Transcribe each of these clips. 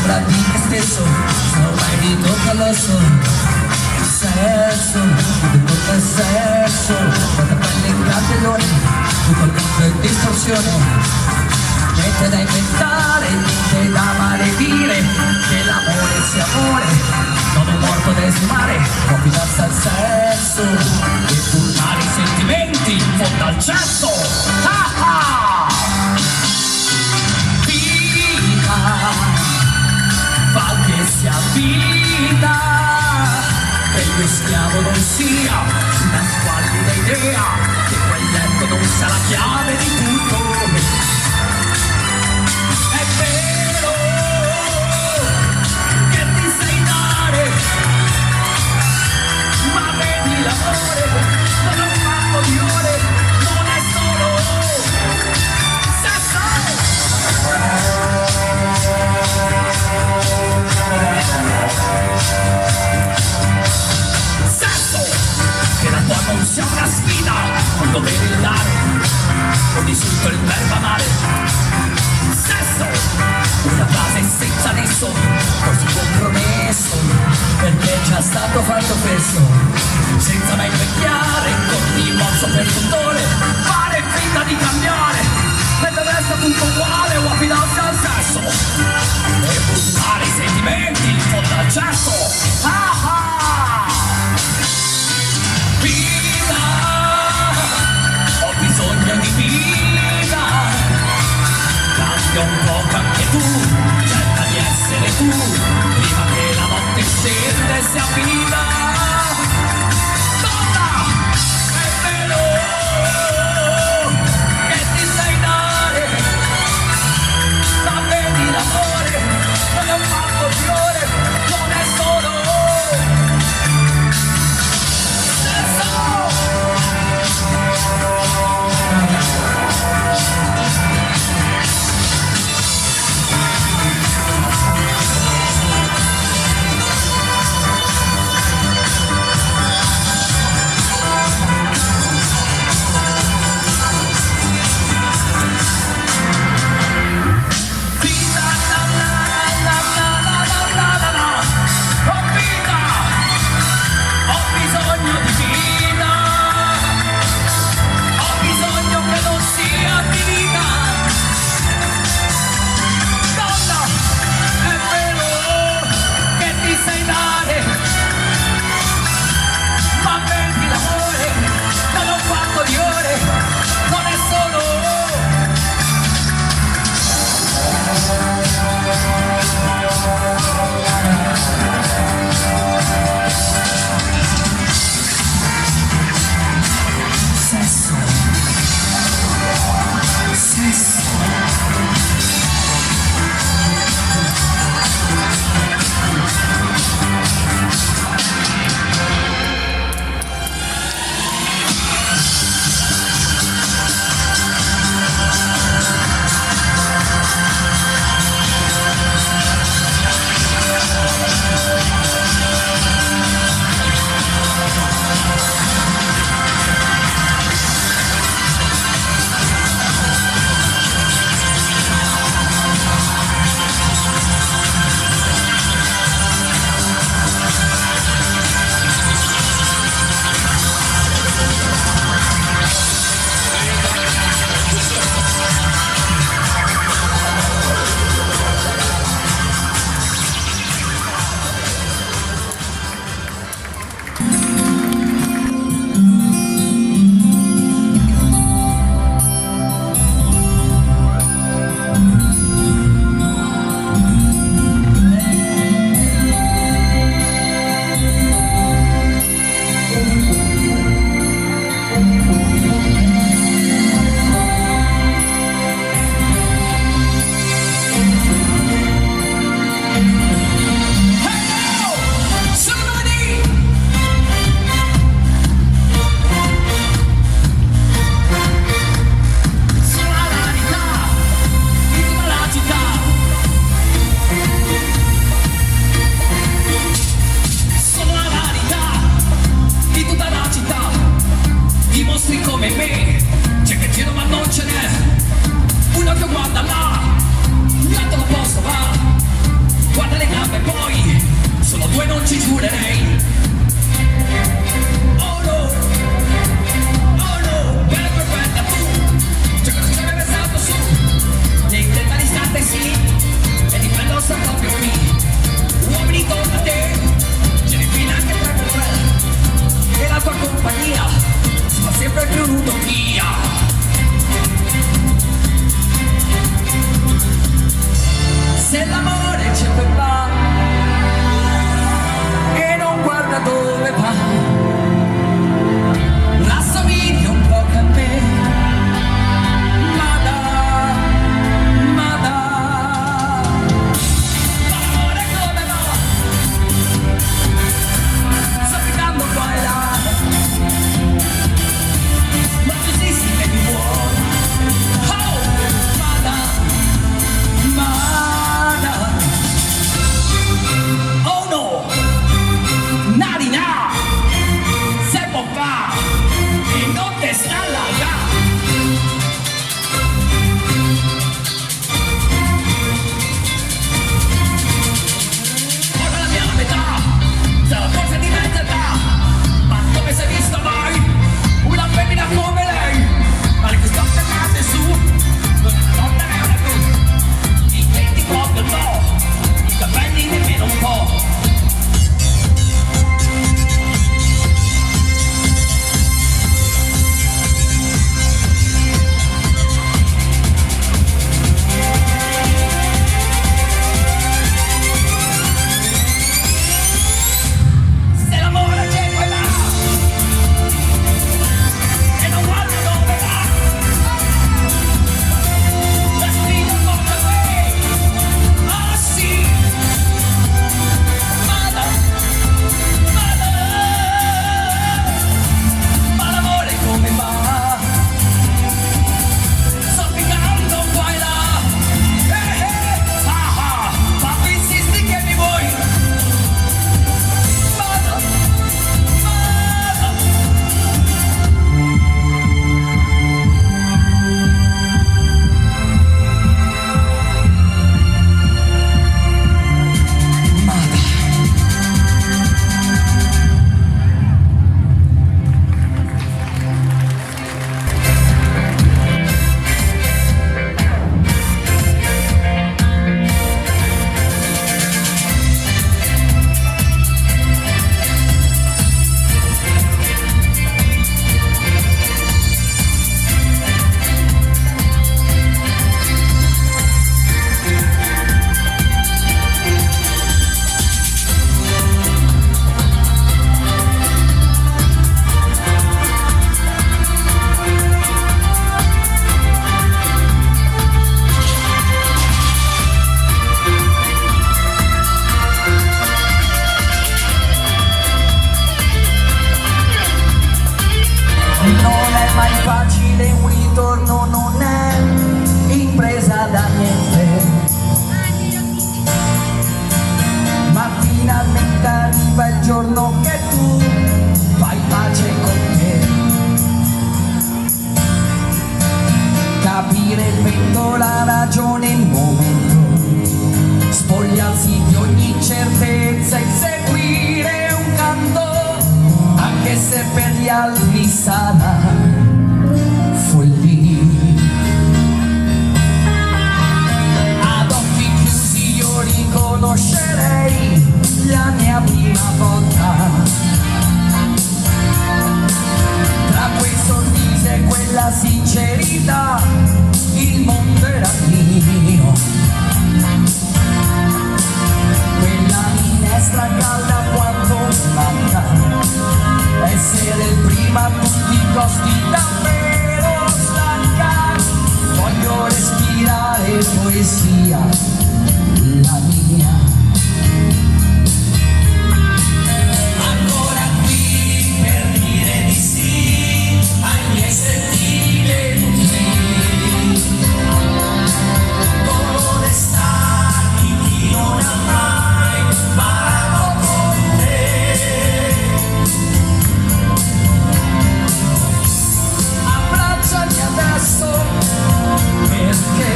sopra di te stesso, se ormai ti tocca l'osso. Sesso, ti tocca il sesso, quanta pelle in candelione, tutto il campo è distorsione. Niente da inventare, niente da maledire, che l'amore sia amore, non è morto da esumare, può fidarsi al sesso e buttare i sentimenti in fondo al cesso. Ah ah! Vita, fa che sia vita, che il mio schiavo non sia una squallida idea, che quel letto non sia la chiave di tutto. È vero che ti sai dare, ma vedi l'amore non è un fatto di ore, non è solo sesso. Sesso, che la tua non sia una sfida, non dovevi dare, con insulto il verbo amare. Sesso, una frase senza nesso, così compromesso, perché è già stato fatto questo, senza mai invecchiare, con rimorso per tutore, fare finta di cambiare, mentre resta tutto uguale o affidarsi al sesso, e buttare i sentimenti in fondo al cesso. Ah ah! Vita, ho bisogno di vita, cambia un po' anche tu, cerca di essere tu, prima che la notte scende e sia finita. Donna, è vero che ti sai dare, ma vedi l'amore, non è un fatto di ore, non è solo capire il vento, la ragione, il momento, spogliarsi di ogni certezza, inseguire un canto, anche se per gli altri sarà follia. Ad occhi chiusi io riconoscerei la mia prima volta, tra quei sorrisi e quella sincerità il mondo era mio. Quella minestra calda quanto manca, essere il prima a tutti i costi, davvero stanca. Voglio respirare poesia, la mia. Ancora qui per dire di sì ai miei sentiti venuti, con onestà di chi non ha mai parlato con te. Abbracciami adesso, perché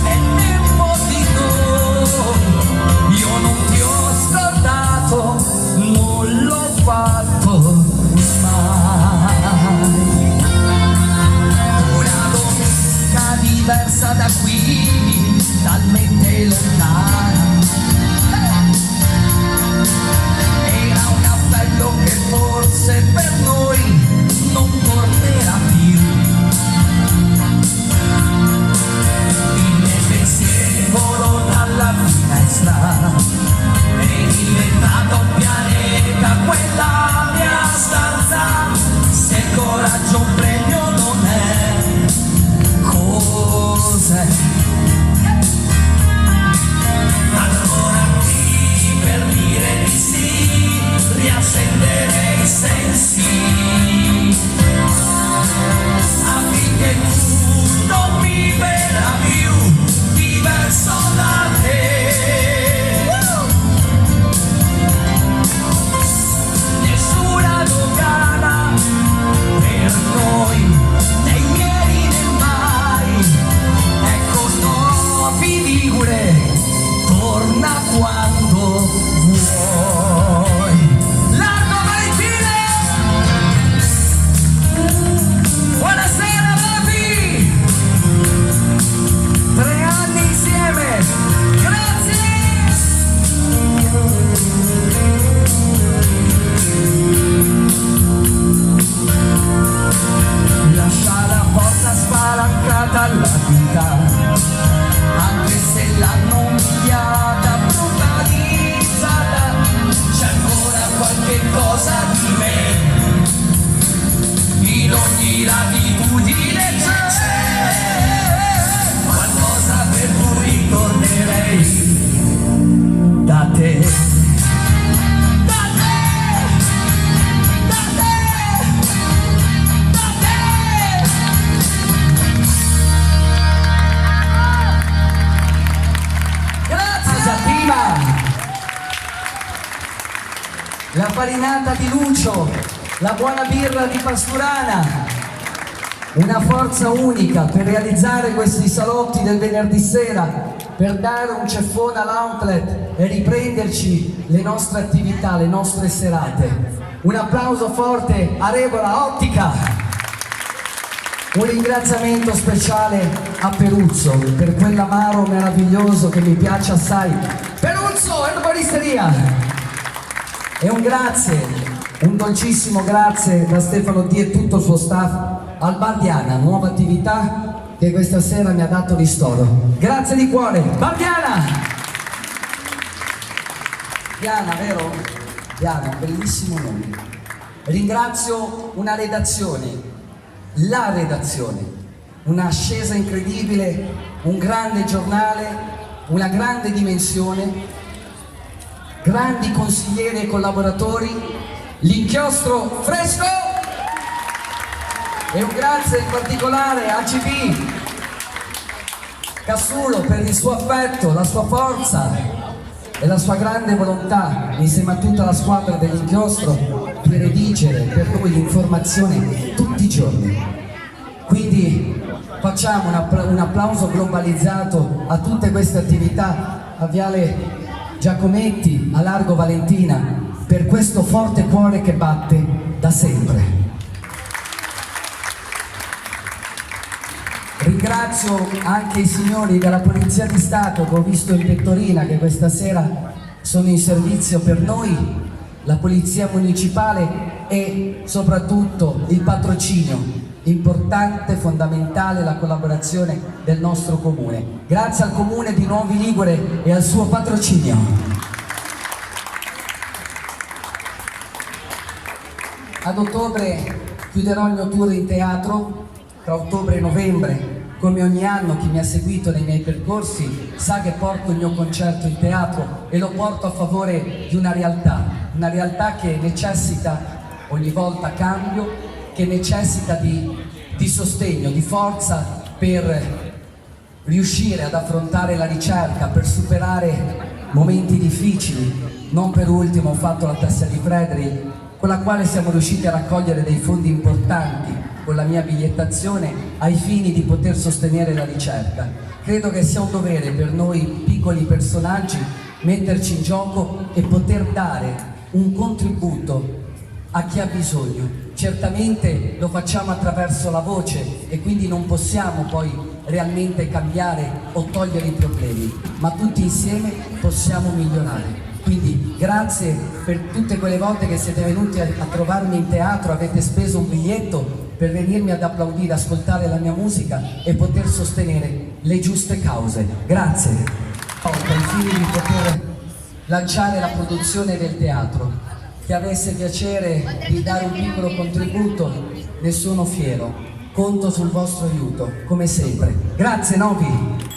è tempo di noi. Io non ti ho scordato, non l'ho fatto mai. Una domenica diversa da qui, talmente lontana, era un appello che forse per noi non tornerà più. I miei pensieri volano dalla finestra, è diventato un pianeta quella mia stanza. Se il coraggio un premio non è, cos'è? Ancora qui per dire di sì, riaccendere i sensi, affinché tu non vivrà più diverso da te. Nessuna dogana per noi, né ieri né mai. Ecco Snowy Ligure, torna quando vuoi. Largo Valentine! Buonasera Babi! 3 anni insieme! Grazie! Lascia la porta spalancata alla vita, anche se l'hanno umiliata, brutalizzata, c'è ancora qualche cosa di me, in ogni latitudine c'è qualcosa per cui tornerei da te. La farinata di Lucio, la buona birra di Pasturana, una forza unica per realizzare questi salotti del venerdì sera, per dare un ceffone all'outlet e riprenderci le nostre attività, le nostre serate. Un applauso forte a Regola Ottica. Un ringraziamento speciale a Peruzzo per quell'amaro meraviglioso che mi piace assai. Peruzzo, erboristeria! E un grazie, un dolcissimo grazie da Stefano D e tutto il suo staff al Bardiana, nuova attività che questa sera mi ha dato ristoro. Grazie di cuore, Bardiana! Diana, vero? Diana, bellissimo nome. Ringrazio una redazione, la redazione, una ascesa incredibile, un grande giornale, una grande dimensione, grandi consiglieri e collaboratori, l'inchiostro fresco, e un grazie in particolare a CB Cassulo per il suo affetto, la sua forza e la sua grande volontà insieme a tutta la squadra dell'inchiostro di redigere per noi l'informazione tutti i giorni. Quindi facciamo un applauso globalizzato a tutte queste attività, a Viale Giacometti, a Largo Valentina, per questo forte cuore che batte da sempre. Ringrazio anche i signori della Polizia di Stato che ho visto in pettorina, che questa sera sono in servizio per noi, la Polizia Municipale e soprattutto il patrocinio, importante, fondamentale, la collaborazione del nostro Comune. Grazie al Comune di Novi Ligure e al suo patrocinio. Ad ottobre chiuderò il mio tour in teatro, tra ottobre e novembre. Come ogni anno chi mi ha seguito nei miei percorsi sa che porto il mio concerto in teatro e lo porto a favore di una realtà che necessita ogni volta cambio, che necessita di sostegno, di forza per riuscire ad affrontare la ricerca, per superare momenti difficili. Non per ultimo ho fatto la testa di Frederick, con la quale siamo riusciti a raccogliere dei fondi importanti con la mia bigliettazione ai fini di poter sostenere la ricerca. Credo che sia un dovere per noi piccoli personaggi metterci in gioco e poter dare un contributo a chi ha bisogno. Certamente lo facciamo attraverso la voce e quindi non possiamo poi realmente cambiare o togliere i problemi, ma tutti insieme possiamo migliorare. Quindi grazie per tutte quelle volte che siete venuti a trovarmi in teatro, avete speso un biglietto per venirmi ad applaudire, ascoltare la mia musica e poter sostenere le giuste cause. Grazie. Ai fini di poter lanciare la produzione del teatro. Chi avesse piacere di dare un piccolo contributo, ne sono fiero. Conto sul vostro aiuto, come sempre. Grazie Novi!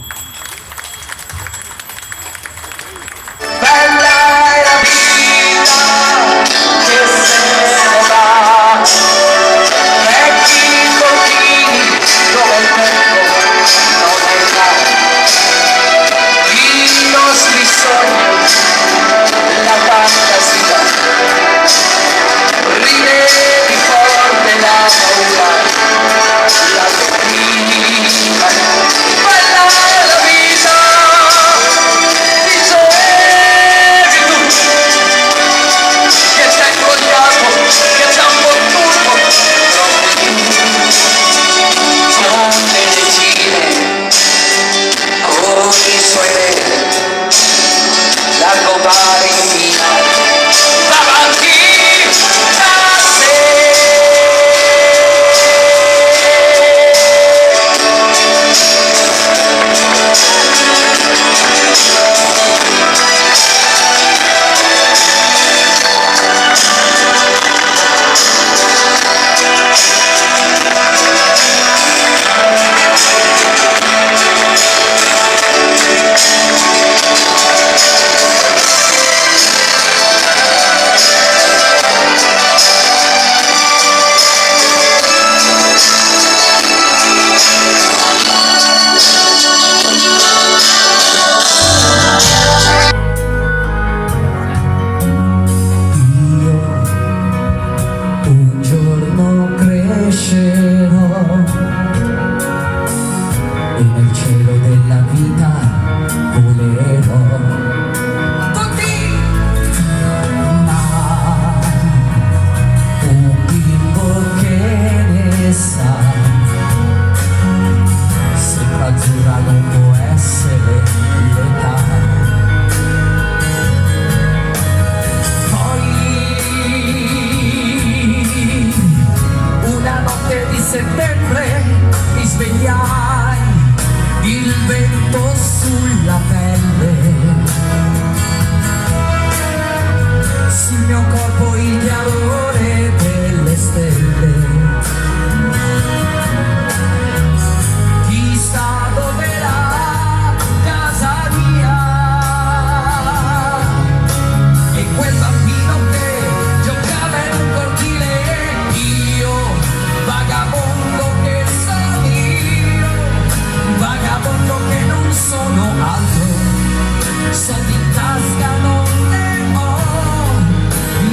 Soldi in tasca non ne ho,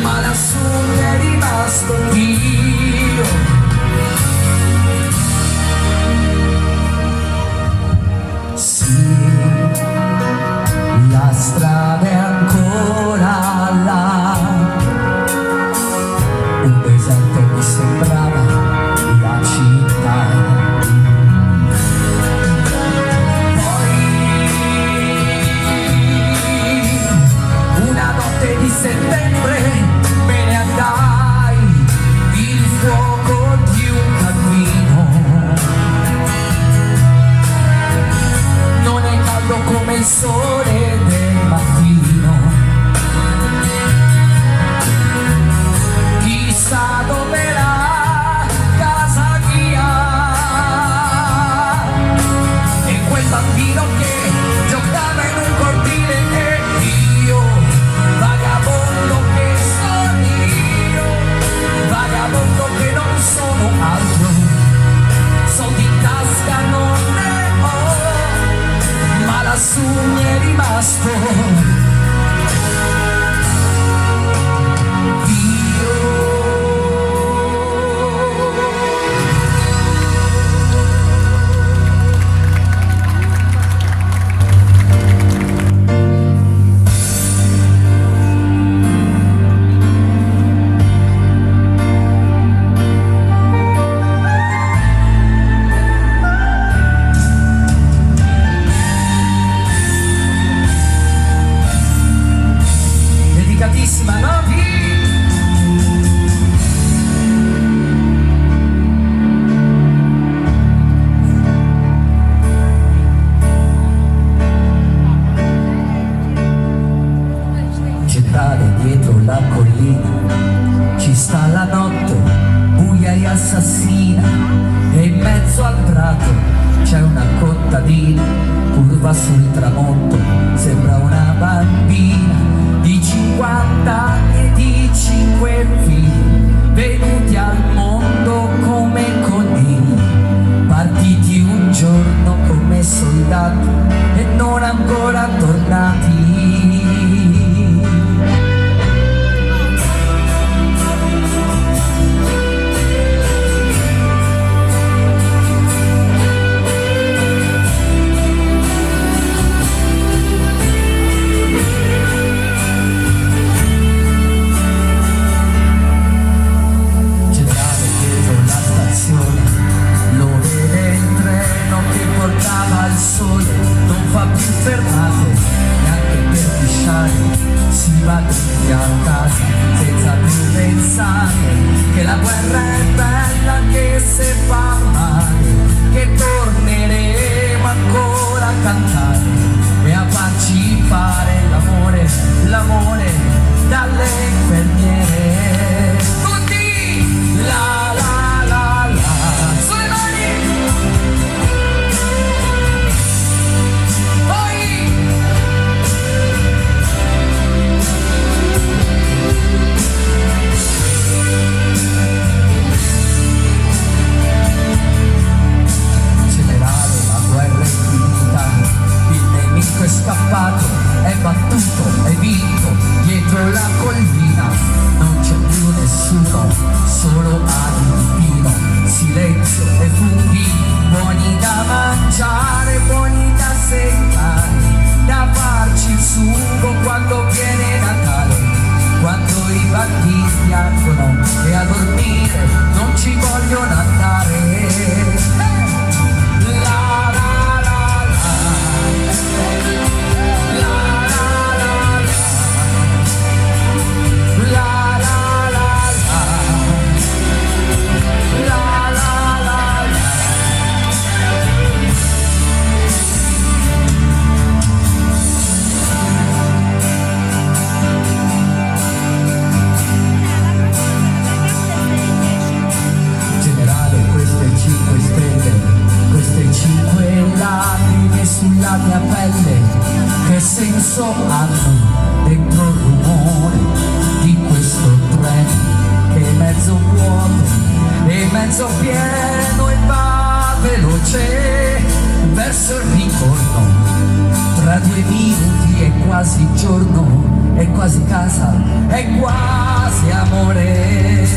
ma lassù mi è rimasto sole del mattino. Chissà dove la casa mia, e quel bambino che giocava in un cortile, e io, vagabondo che sono io, vagabondo che non sono altro, soldi in tasca non ne ho, ma lassù mi è rimasto Novi. Centrale dietro la collina ci sta la notte buia e assassina, e in mezzo al prato c'è una contadina curva sul tramonto, sembra una bambina di 50 anni e di 5 figli, venuti al mondo come conigli, partiti un giorno come soldati e non ancora tornati. Portava il sole, non fa più fermate, neanche per pisciare, si va tutti a casa senza più pensare che la guerra è bella anche se fa male, che torneremo ancora a cantare e a farci fare l'amore, l'amore dalle infermiere. Tutti la la la la, sulle mani! È scappato, è battuto, è vinto, dietro la collina non c'è più nessuno, solo Alpino, silenzio e funghi, buoni da mangiare, buoni da seccare, da farci il sugo quando viene Natale, quando i bambini piangono e a dormire non ci vogliono andare. Sulla mia pelle, che senso hanno dentro il rumore di questo treno che è mezzo vuoto e mezzo pieno e va veloce verso il ritorno. Tra 2 minuti è quasi giorno, è quasi casa, è quasi amore.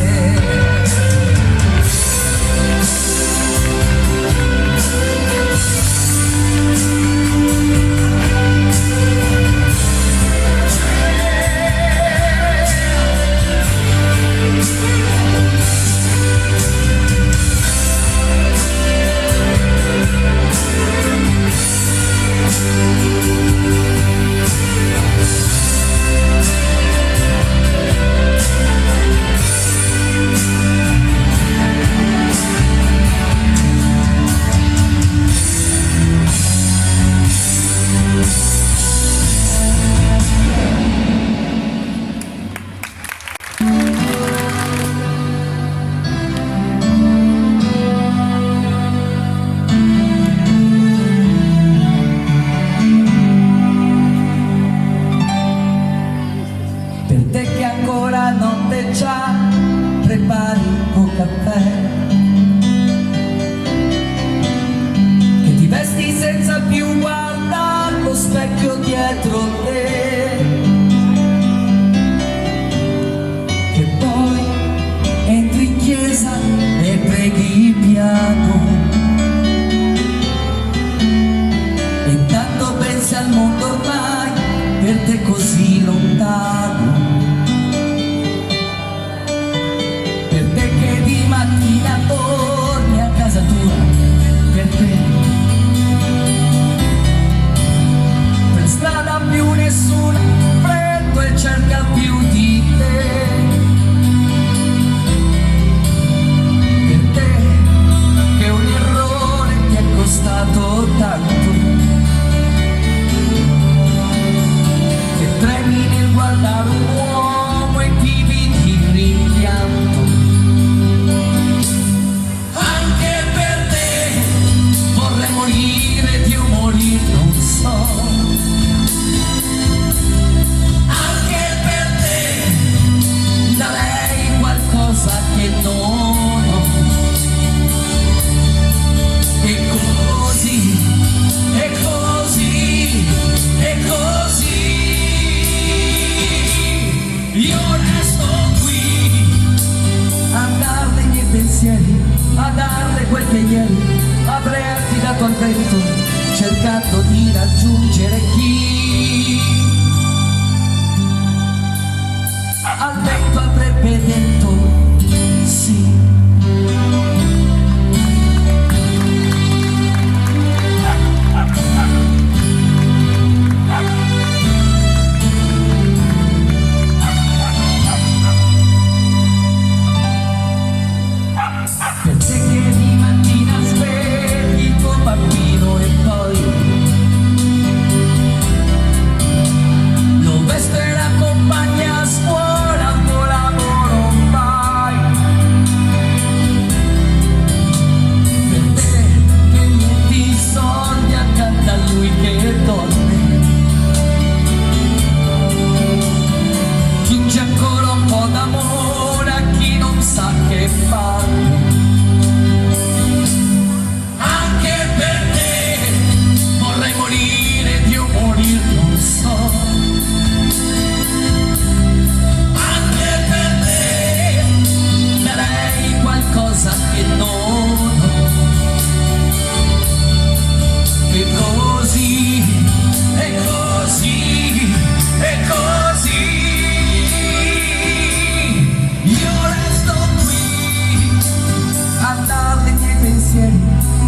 tanto che tremi nel guardare un uomo e vivi di rimpianto. Anche per te vorrei morire, Dio morire non so. Anche per te darei qualcosa che non ho. E così, e così, e così io resto qui a darle i miei pensieri, a darle quel che ieri avrei affidato al vento, cercando di raggiungere chi al vento avrebbe detto sì.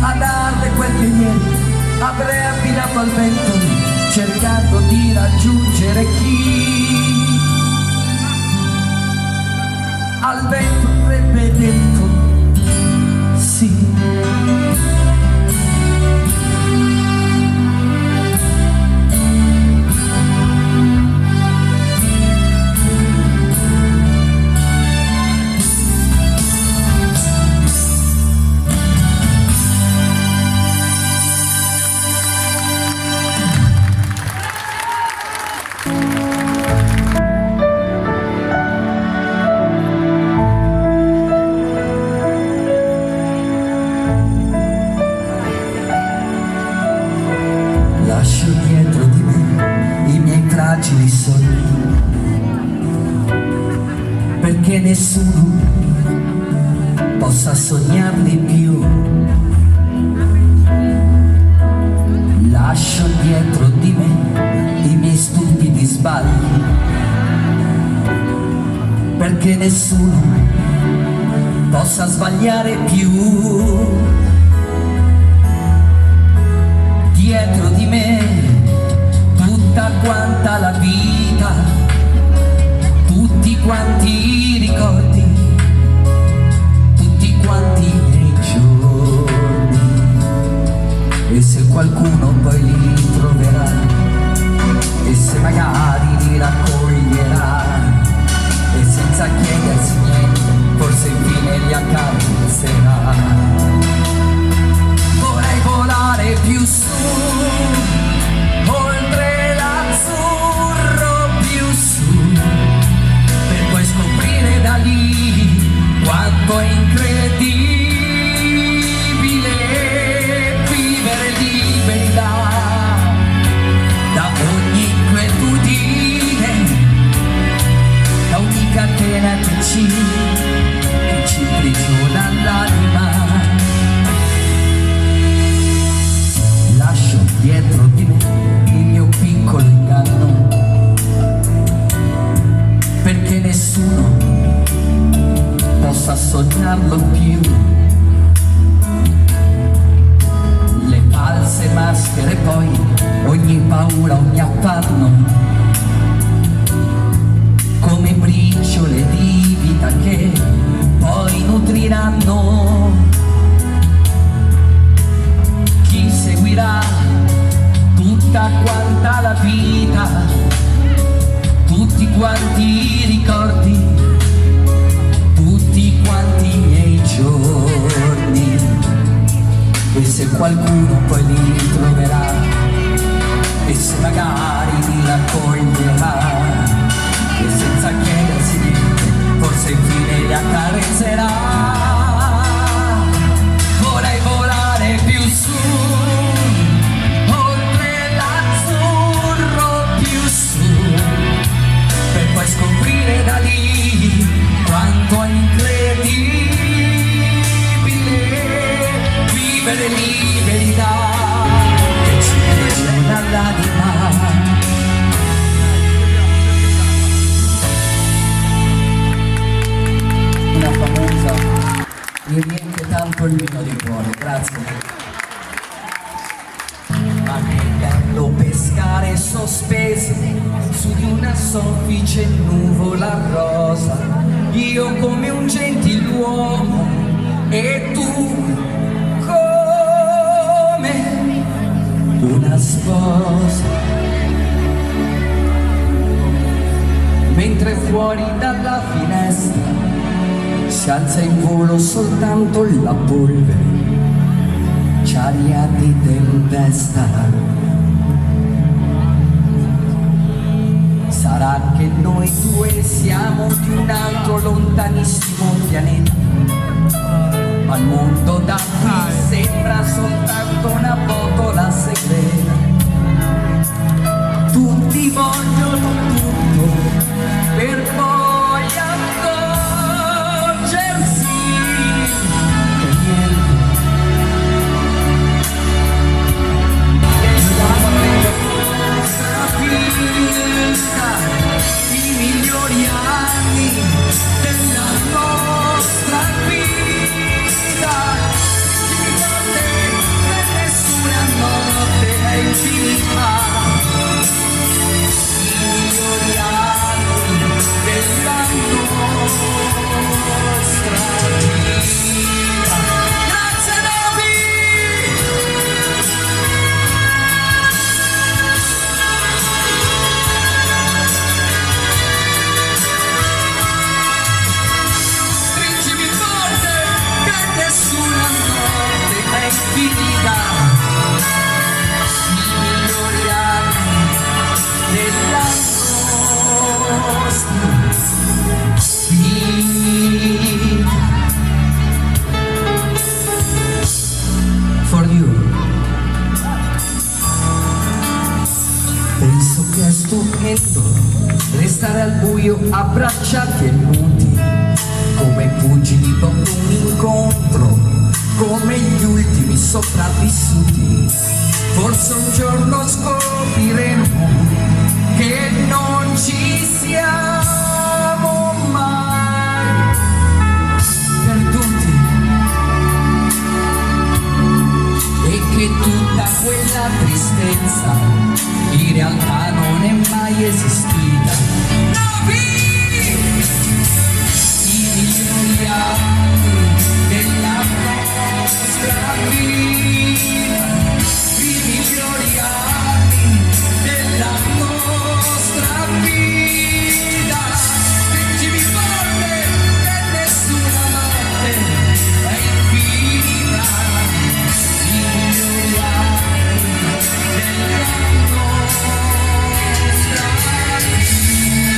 A darle quel che ieri avrei affidato al vento, cercando di raggiungere chi al vento avrebbe detto sì. Lascio dietro di me i miei fragili sogni, perché nessuno possa sognarli più. Lascio dietro di me i miei stupidi sbagli, perché nessuno possa sbagliare più. Dietro di me tutta quanta la vita, tutti quanti i ricordi, tutti quanti i miei giorni. E se qualcuno poi li troverà, e se magari li raccoglierà, e senza chiedersi niente forse infine li accarezzerà. Vorrei volare più su, oltre l'azzurro più su, per poi scoprire da lì quanto è incredibile vivere libertà da ogni inquietudine, da ogni catena che ci prigiona l'anima. tutta quanta la vita, tutti quanti i ricordi, tutti quanti i miei giorni, e se qualcuno poi li troverà, e se magari li raccoglierà, e senza chiedersi niente forse infine li accarezzerà. Vorrei volare più su, oltre l'azzurro più su, per poi scoprire da lì quanto è incredibile vivere liberi che ci viene dall'anima. Una famosa mi riempie tanto il mio di cuore, grazie. Ma che bello pescare sospesi su di una soffice nuvola rosa, io come un gentiluomo e tu come una sposa, mentre fuori dalla finestra si alza in volo soltanto la polvere, c'aria di tempesta. Sarà che noi due siamo di un altro lontanissimo pianeta, ma il mondo da qui sembra soltanto una botola segreta. Tutti vogliono tutto per poi accorgersi che niente è la nostra vita, i migliori anni della nostra vita. Ci ricordi che nessuna notte è infinita. For you. Penso che è stupendo restare al buio abbracciati e nudi, come pugili dopo un incontro, come gli ultimi sopravvissuti. Forse un giorno scopriremo che non ci siamo mai perduti e che tutta quella tristezza in realtà non è mai esistita. I migliori anni della nostra vita, i migliori anni della nostra vita. Stringimi forte che nessuna notte è infinita. I migliori anni della nostra vita.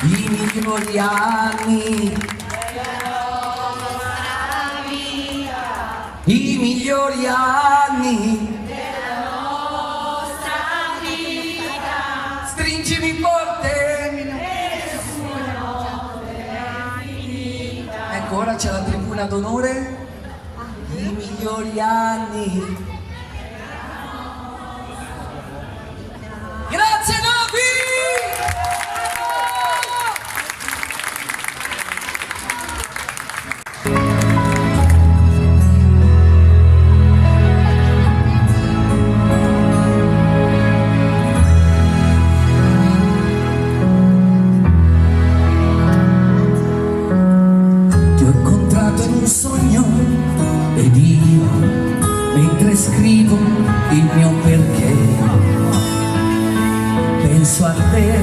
i migliori anni, i migliori anni della nostra vita. Stringimi forte, nessuno è finita. Ecco, ora c'è la tribuna d'onore. I migliori anni. Grazie Novi! Ti ho incontrato in un sogno ed io, mentre scrivo il mio perché, penso a te.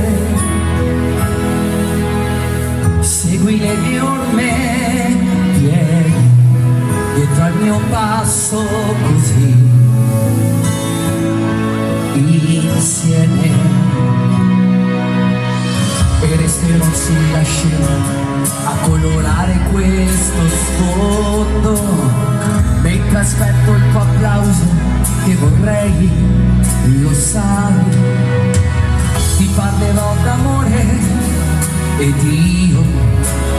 Segui le mie orme, vieni dietro al mio passo così, insieme, e resterò sulla scena a colorare questo sfondo, mentre aspetto il tuo applauso che vorrei, lo sai. Ti parlerò d'amore ed io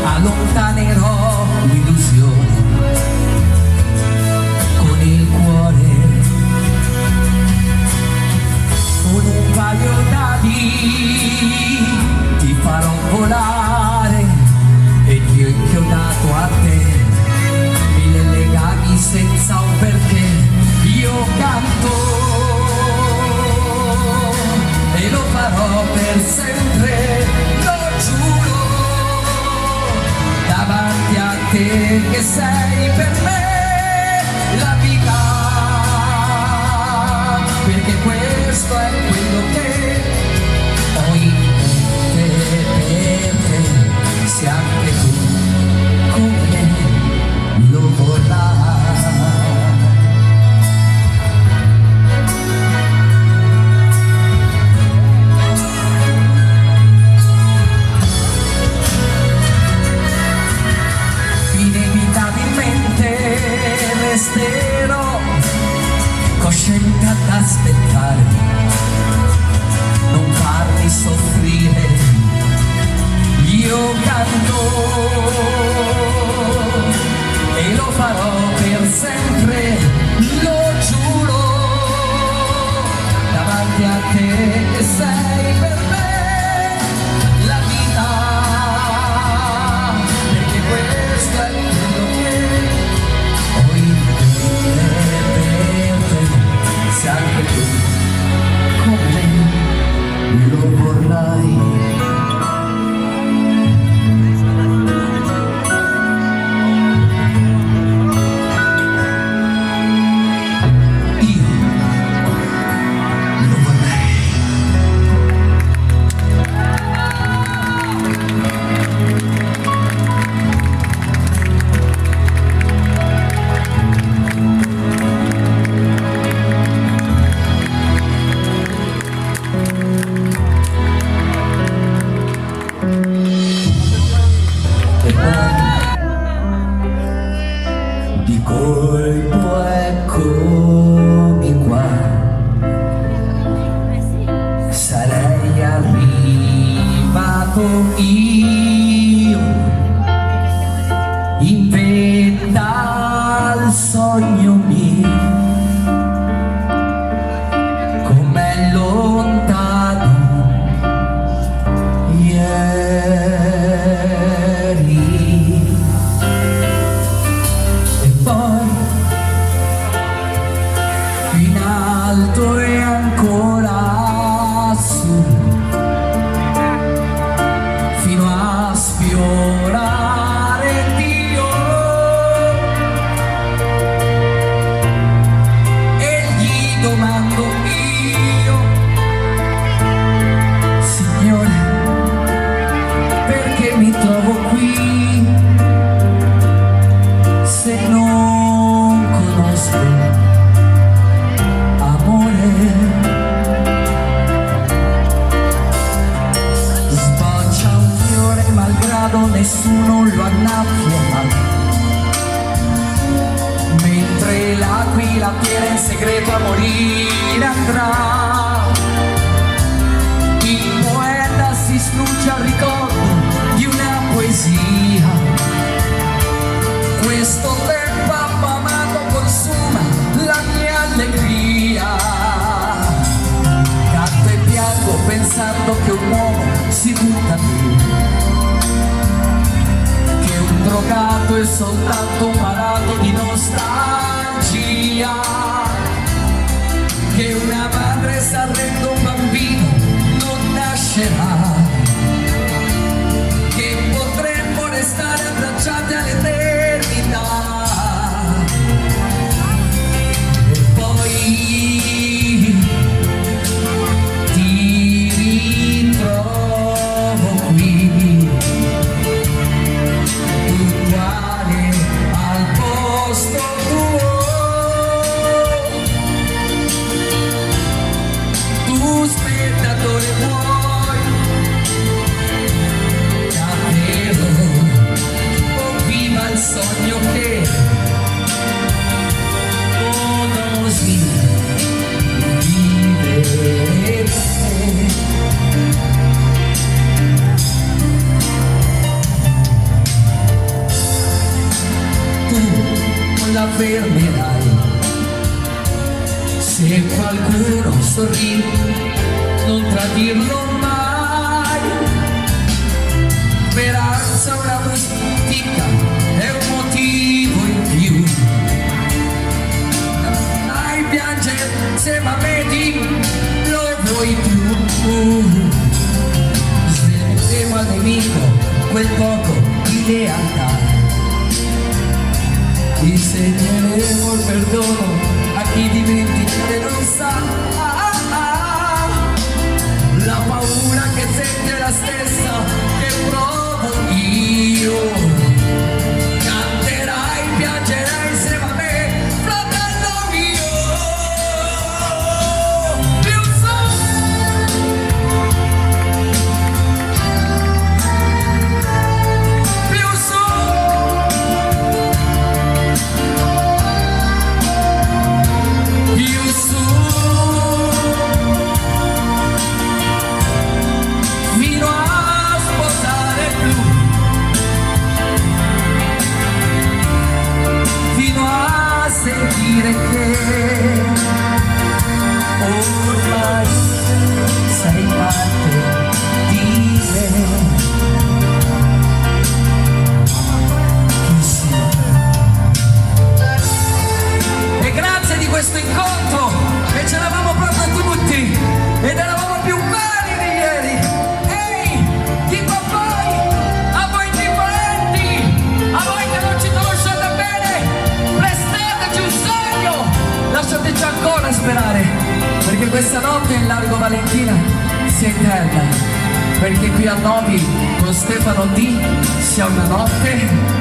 allontanerò l'illusione con il cuore, con un paio d'ali ti farò volare ed io inchiodato a te, mille legami senza un perché. Io canto e lo farò per sempre, lo giuro, davanti a te che sei per me la vita, perché questo è quello che ho in mente per te, se anche tu come lo vorrai. Resterò cosciente ad aspettare, non farmi soffrire. Io canto e lo farò per sempre, lo giuro, davanti a te che sei per me la vita, perché questo è quello che se anche tu come lo vorrai. Di colpo eccomi qua, sarei arrivato io in vetta al sogno mio, com'è lontano ieri. In alto e ancora su, strada nessuno lo annabbia, mentre l'aquila piena in segreto a morire andrà. Il poeta si strugge al ricordo di una poesia, questo tempo affamato consuma la mia allegria. Canto e piango pensando che un uomo si butta via, che un drogato è soltanto un malato di nostalgia, che una madre sarrendo un bambino non nascerà, che potremmo restare abbracciati all'eternità. E poi ti ritrovo qui, puntuale al posto tuo, tu spettatore vuoi, davvero, oh viva il sogno che conosci, vivere. Tu non la fermerai, se qualcuno sorride non tradirlo mai. Speranza una musica è un motivo in più, dai piangere se ma vedi lo vuoi più. Svenderemo al nemico quel poco di lealtà, insegneremo il perdono a chi dimentica e non sa. La paura che sente la stessa che provo io. Canterai, piangerai insieme a me, fratello mio. Più su, più su, più su, fino a sposare blu, fino a sentire che ormai sei parte di me. Chi sei? E grazie di questo incontro, che ce l'avamo proprio tutti ed eravamo più belli di ieri. Ehi, tipo a voi differenti, a voi che non ci conosciate bene, prestateci un sogno, lasciateci ancora sperare, perché questa notte in Largo Valentina sia eterna, perché qui a Novi con Stefano D sia una notte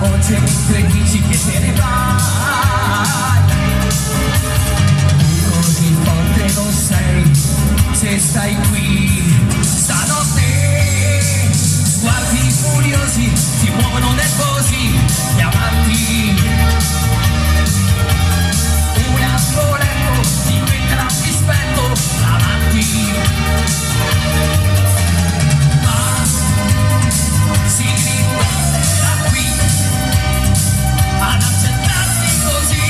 voce mentre dici che te ne vai. Tu così forte non sei se stai qui stanotte. Sguardi furiosi ti muovono nervosi e avanti. Un altro letto diventerà un dispetto avanti. Ma si ritornerà qui ad accettarti così,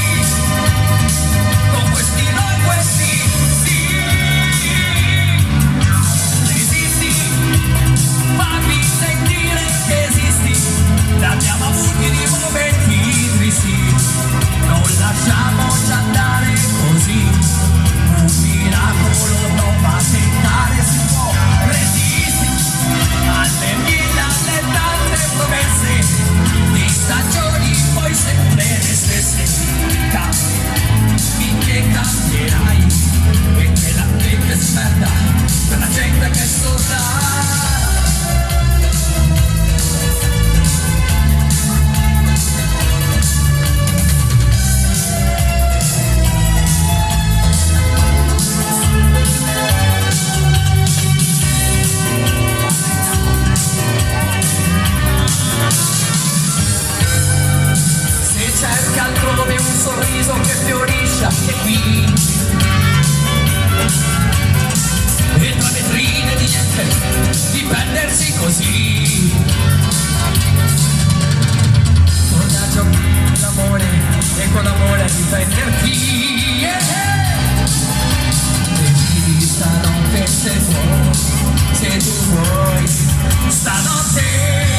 con questi no e questi sì. Resisti, fammi sentire che esisti, l'abbiamo avuti di momenti tristi, non lasciamoci andare così, un miracolo prova a tentare si può. Resisti alle mille, alle tante promesse di stagioni poi sempre le stesse. Cambi, finché cambierai e che la gente smerda per la gente che è sorda. Cerca altrove un sorriso che fiorisce anche qui, e tra vetrine di niente di perdersi così. Torna a giocare l'amore e con l'amore difenderti, e vivi stanotte se vuoi, se tu vuoi, stanotte.